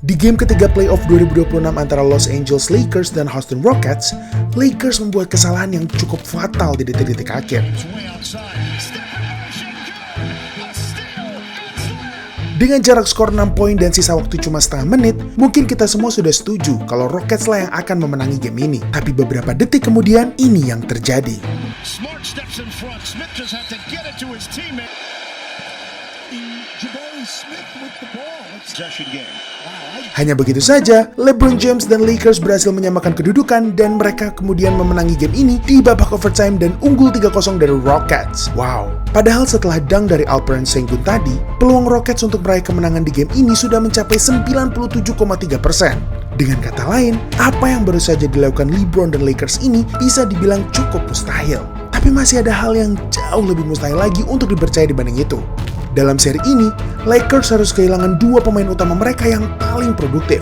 Di game ketiga playoff 2026 antara Los Angeles Lakers dan Houston Rockets, Lakers membuat kesalahan yang cukup fatal di detik-detik akhir. Dengan jarak skor 6 poin dan sisa waktu cuma setengah menit, mungkin kita semua sudah setuju kalau Rockets lah yang akan memenangi game ini. Tapi beberapa detik kemudian, ini yang terjadi. Hanya begitu saja, LeBron James dan Lakers berhasil menyamakan kedudukan dan mereka kemudian memenangi game ini di babak overtime dan unggul 3-0 dari Rockets. Wow. Padahal setelah dunk dari Alperen Sengun tadi, peluang Rockets untuk meraih kemenangan di game ini sudah mencapai 97,3%. Dengan kata lain, apa yang baru saja dilakukan LeBron dan Lakers ini bisa dibilang cukup mustahil. Tapi masih ada hal yang jauh lebih mustahil lagi untuk dipercaya dibanding itu. Dalam seri ini, Lakers harus kehilangan dua pemain utama mereka yang paling produktif,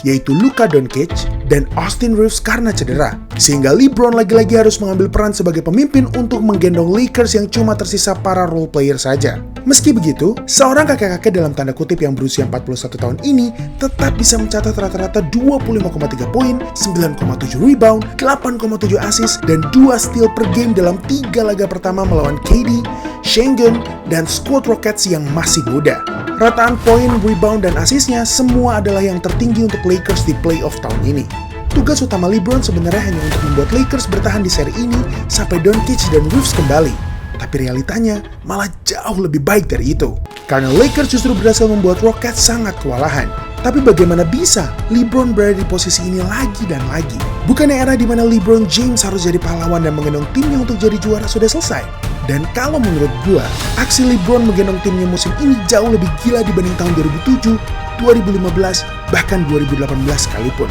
yaitu Luka Doncic dan Austin Reeves karena cedera. Sehingga LeBron lagi-lagi harus mengambil peran sebagai pemimpin untuk menggendong Lakers yang cuma tersisa para role player saja. Meski begitu, seorang kakek-kakek dalam tanda kutip yang berusia 41 tahun ini tetap bisa mencatat rata-rata 25,3 poin, 9,7 rebound, 8,7 assist, dan 2 steal per game dalam 3 laga pertama melawan KD, Sengun, dan squad Rockets yang masih muda. Rataan poin, rebound, dan asisnya semua adalah yang tertinggi untuk Lakers di playoff tahun ini. Tugas utama LeBron sebenarnya hanya untuk membuat Lakers bertahan di seri ini sampai Doncic dan Reeves kembali. Tapi realitanya malah jauh lebih baik dari itu. Karena Lakers justru berhasil membuat Rockets sangat kewalahan. Tapi bagaimana bisa LeBron berada di posisi ini lagi dan lagi? Bukannya era di mana LeBron James harus jadi pahlawan dan menggendong timnya untuk jadi juara sudah selesai? Dan kalau menurut gua, aksi LeBron menggendong timnya musim ini jauh lebih gila dibanding tahun 2007, 2015, bahkan 2018 sekalipun.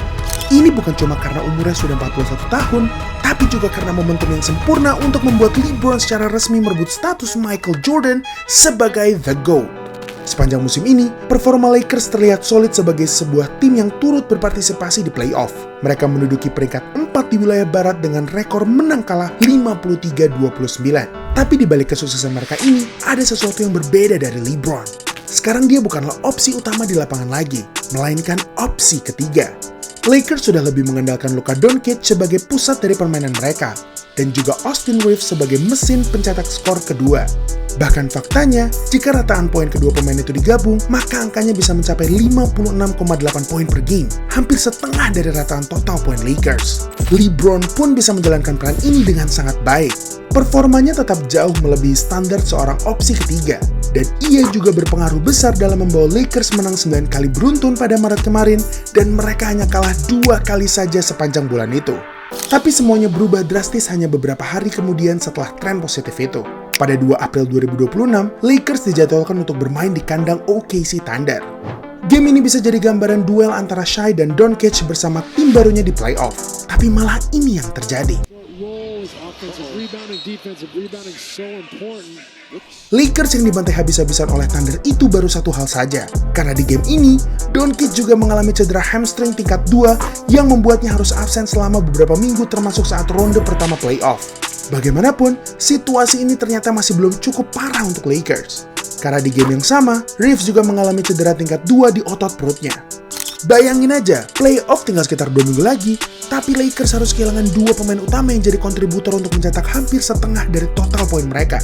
Ini bukan cuma karena umurnya sudah 41 tahun, tapi juga karena momentum yang sempurna untuk membuat LeBron secara resmi merebut status Michael Jordan sebagai The GOAT. Sepanjang musim ini, performa Lakers terlihat solid sebagai sebuah tim yang turut berpartisipasi di playoff. Mereka menduduki peringkat 4 di wilayah barat dengan rekor menang kalah 53-29. Tapi di balik kesuksesan mereka ini, ada sesuatu yang berbeda dari LeBron. Sekarang dia bukanlah opsi utama di lapangan lagi, melainkan opsi ketiga. Lakers sudah lebih mengandalkan Luka Doncic sebagai pusat dari permainan mereka, dan juga Austin Reeves sebagai mesin pencetak skor kedua. Bahkan faktanya, jika rataan poin kedua pemain itu digabung, maka angkanya bisa mencapai 56,8 poin per game, hampir setengah dari rataan total poin Lakers. LeBron pun bisa menjalankan peran ini dengan sangat baik. Performanya tetap jauh melebihi standar seorang opsi ketiga, dan ia juga berpengaruh besar dalam membawa Lakers menang 9 kali beruntun pada Maret kemarin, dan mereka hanya kalah 2 kali saja sepanjang bulan itu. Tapi semuanya berubah drastis hanya beberapa hari kemudian setelah tren positif itu. Pada 2 April 2026, Lakers dijadwalkan untuk bermain di kandang OKC Thunder. Game ini bisa jadi gambaran duel antara Shai dan Doncic bersama tim barunya di playoff. Tapi malah ini yang terjadi. Lakers yang dibantai habis-habisan oleh Thunder itu baru satu hal saja. Karena di game ini, Doncic juga mengalami cedera hamstring tingkat 2 yang membuatnya harus absen selama beberapa minggu termasuk saat ronde pertama playoff. Bagaimanapun, situasi ini ternyata masih belum cukup parah untuk Lakers. Karena di game yang sama, Reeves juga mengalami cedera tingkat 2 di otot perutnya. Bayangin aja, playoff tinggal sekitar 2 minggu lagi, tapi Lakers harus kehilangan 2 pemain utama yang jadi kontributor untuk mencetak hampir setengah dari total poin mereka.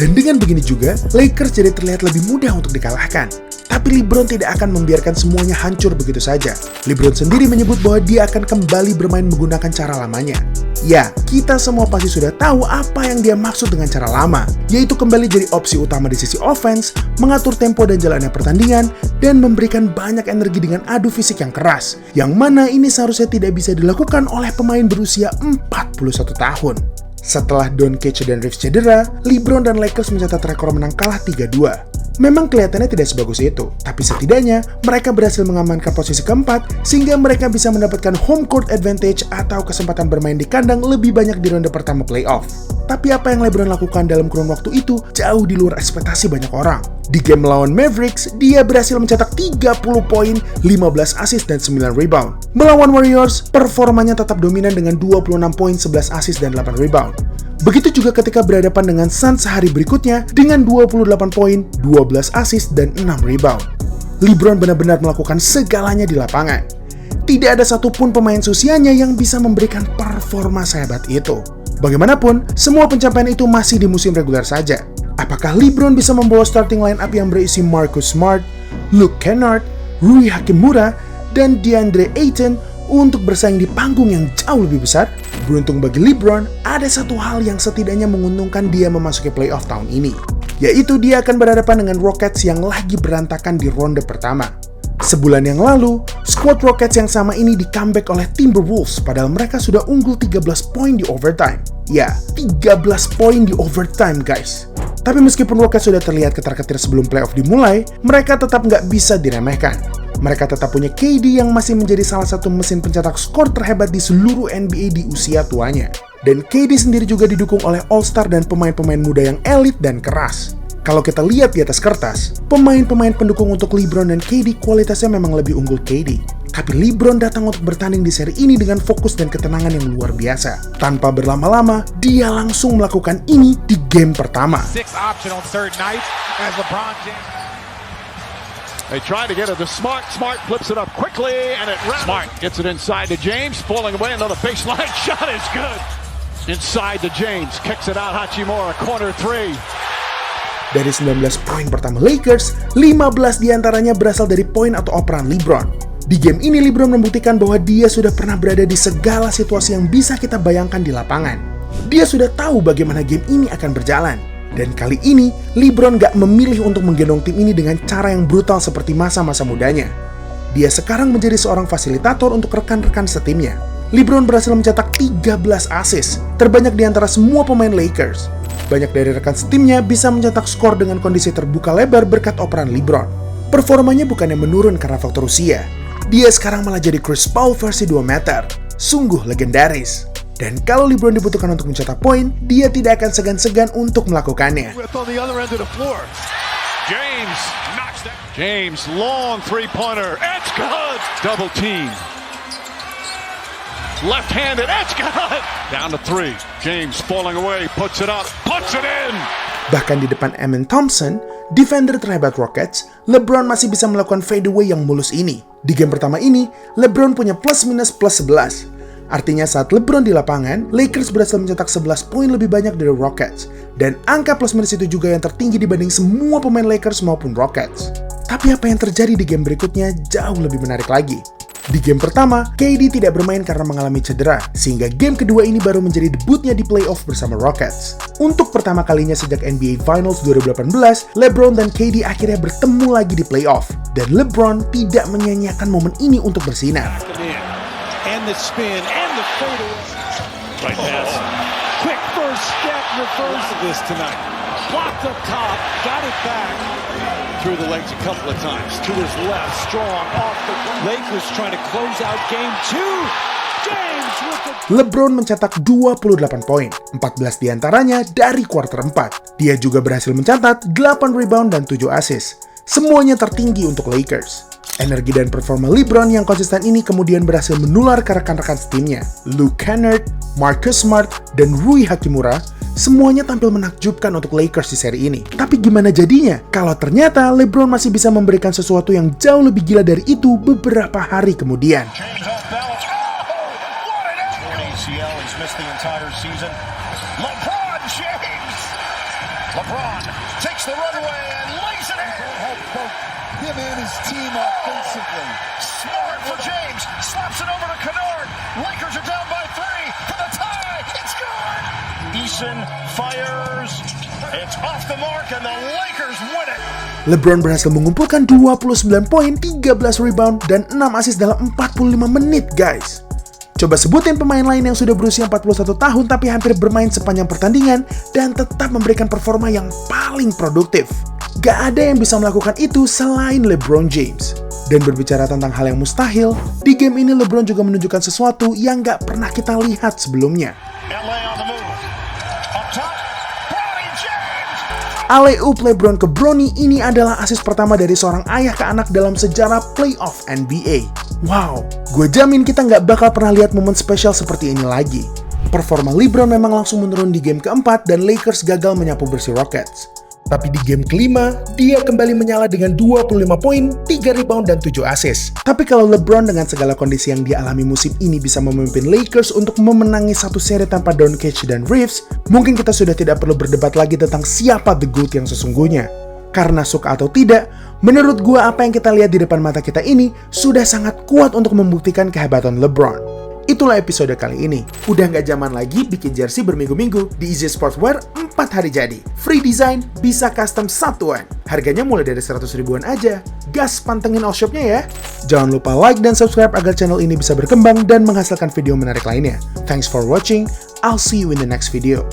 Dan dengan begini juga, Lakers jadi terlihat lebih mudah untuk dikalahkan. Tapi LeBron tidak akan membiarkan semuanya hancur begitu saja. LeBron sendiri menyebut bahwa dia akan kembali bermain menggunakan cara lamanya. Ya, kita semua pasti sudah tahu apa yang dia maksud dengan cara lama, yaitu kembali jadi opsi utama di sisi offense, mengatur tempo dan jalannya pertandingan, dan memberikan banyak energi dengan adu fisik yang keras, yang mana ini seharusnya tidak bisa dilakukan oleh pemain berusia 41 tahun. Setelah Doncic dan Reeves cedera, LeBron dan Lakers mencatat rekor menang kalah 3-2. Memang kelihatannya tidak sebagus itu, tapi setidaknya mereka berhasil mengamankan posisi keempat sehingga mereka bisa mendapatkan home court advantage atau kesempatan bermain di kandang lebih banyak di ronde pertama playoff. Tapi apa yang LeBron lakukan dalam kurun waktu itu jauh di luar ekspektasi banyak orang. Di game melawan Mavericks, dia berhasil mencetak 30 poin, 15 assist, dan 9 rebound. Melawan Warriors, performanya tetap dominan dengan 26 poin, 11 assist, dan 8 rebound. Begitu juga ketika berhadapan dengan Suns sehari berikutnya dengan 28 poin, 12 assist, dan 6 rebound. LeBron benar-benar melakukan segalanya di lapangan. Tidak ada satupun pemain seusianya yang bisa memberikan performa sehebat itu. Bagaimanapun, semua pencapaian itu masih di musim reguler saja. Apakah LeBron bisa membawa starting lineup yang berisi Marcus Smart, Luke Kennard, Rui Hachimura, dan DeAndre Ayton untuk bersaing di panggung yang jauh lebih besar? Beruntung bagi LeBron, ada satu hal yang setidaknya menguntungkan dia memasuki playoff tahun ini, yaitu dia akan berhadapan dengan Rockets yang lagi berantakan di ronde pertama. Sebulan yang lalu, skuad Rockets yang sama ini di-comeback oleh Timberwolves padahal mereka sudah unggul 13 poin di overtime. Ya, 13 poin di overtime guys. Tapi meskipun Rockets sudah terlihat ketar-ketir sebelum playoff dimulai, mereka tetap nggak bisa diremehkan. Mereka tetap punya KD yang masih menjadi salah satu mesin pencetak skor terhebat di seluruh NBA di usia tuanya. Dan KD sendiri juga didukung oleh All-Star dan pemain-pemain muda yang elit dan keras. Kalau kita lihat di atas kertas, pemain-pemain pendukung untuk LeBron dan KD kualitasnya memang lebih unggul KD. Tapi LeBron datang untuk bertanding di seri ini dengan fokus dan ketenangan yang luar biasa. Tanpa berlama-lama, dia langsung melakukan ini di game pertama. They try to get it to Smart. Smart flips it up quickly, and Smart gets it inside to James. Falling away, another baseline shot is good. Inside to James, kicks it out Hachimura, corner three. Dari 19 poin pertama Lakers, 15 diantaranya berasal dari poin atau operan LeBron. Di game ini LeBron membuktikan bahwa dia sudah pernah berada di segala situasi yang bisa kita bayangkan di lapangan. Dia sudah tahu bagaimana game ini akan berjalan. Dan kali ini, LeBron gak memilih untuk menggendong tim ini dengan cara yang brutal seperti masa-masa mudanya. Dia sekarang menjadi seorang fasilitator untuk rekan-rekan setimnya. LeBron berhasil mencetak 13 assist, terbanyak di antara semua pemain Lakers. Banyak dari rekan setimnya bisa mencetak skor dengan kondisi terbuka lebar berkat operan LeBron. Performanya bukannya menurun karena faktor usia. Dia sekarang malah jadi Chris Paul versi 2 meter. Sungguh legendaris. Dan kalau LeBron dibutuhkan untuk mencetak poin, dia tidak akan segan-segan untuk melakukannya. James, long three-pointer. It's good. Double team. Left-handed, it's good. Down to three. James falling away, puts it up, puts it in. Bahkan di depan Amen Thompson, defender terhebat Rockets, LeBron masih bisa melakukan fadeaway yang mulus ini. Di game pertama ini, LeBron punya plus-minus plus 11. Artinya saat LeBron di lapangan, Lakers berhasil mencetak 11 poin lebih banyak dari Rockets. Dan angka plus-minus itu juga yang tertinggi dibanding semua pemain Lakers maupun Rockets. Tapi apa yang terjadi di game berikutnya jauh lebih menarik lagi. Di game pertama, KD tidak bermain karena mengalami cedera, sehingga game kedua ini baru menjadi debutnya di playoff bersama Rockets. Untuk pertama kalinya sejak NBA Finals 2018, LeBron dan KD akhirnya bertemu lagi di playoff. Dan LeBron tidak menyia-nyiakan momen ini untuk bersinar. And the spin, and the fadeaway. Right pass. Quick first step, reverse of this tonight. Blocked up top, got it back. Through the legs a couple of times. To his left, strong, off the Lakers trying to close out game 2. James with the... LeBron mencetak 28 poin, 14 diantaranya dari kuarter 4. Dia juga berhasil mencatat 8 rebound dan 7 assist. Semuanya tertinggi untuk Lakers. Energi dan performa LeBron yang konsisten ini kemudian berhasil menular ke rekan-rekan setimnya. Luke Kennard, Marcus Smart, dan Rui Hachimura semuanya tampil menakjubkan untuk Lakers di seri ini. Tapi gimana jadinya kalau ternyata LeBron masih bisa memberikan sesuatu yang jauh lebih gila dari itu beberapa hari kemudian? LeBron takes the runway and lays it in. Him and his team offensively. Smart for James. Slaps it over to Kennard. Lakers are down by 3 for the tie. It's good. Eason fires. It's off the mark and the Lakers win it. LeBron berhasil mengumpulkan 29 poin, 13 rebound, dan 6 assist dalam 45 menit, guys. Coba sebutin pemain lain yang sudah berusia 41 tahun tapi hampir bermain sepanjang pertandingan dan tetap memberikan performa yang paling produktif. Gak ada yang bisa melakukan itu selain LeBron James. Dan berbicara tentang hal yang mustahil, di game ini LeBron juga menunjukkan sesuatu yang gak pernah kita lihat sebelumnya. Alley-oop LeBron ke Bronny ini adalah assist pertama dari seorang ayah ke anak dalam sejarah playoff NBA. Wow, gue jamin kita nggak bakal pernah lihat momen spesial seperti ini lagi. Performa LeBron memang langsung menurun di game keempat dan Lakers gagal menyapu bersih Rockets. Tapi di game kelima, dia kembali menyala dengan 25 poin, 3 rebound, dan 7 assist. Tapi kalau LeBron dengan segala kondisi yang dialami musim ini bisa memimpin Lakers untuk memenangi satu seri tanpa Doncic dan Reeves, mungkin kita sudah tidak perlu berdebat lagi tentang siapa the GOAT yang sesungguhnya. Karena suka atau tidak, menurut gua apa yang kita lihat di depan mata kita ini sudah sangat kuat untuk membuktikan kehebatan LeBron. Itulah episode kali ini. Udah nggak zaman lagi bikin jersey berminggu-minggu. Di Easy Sportswear 4 hari jadi. Free design, bisa custom satuan. Harganya mulai dari 100 ribuan aja. Gas pantengin all shopnya ya. Jangan lupa like dan subscribe agar channel ini bisa berkembang dan menghasilkan video menarik lainnya. Thanks for watching. I'll see you in the next video.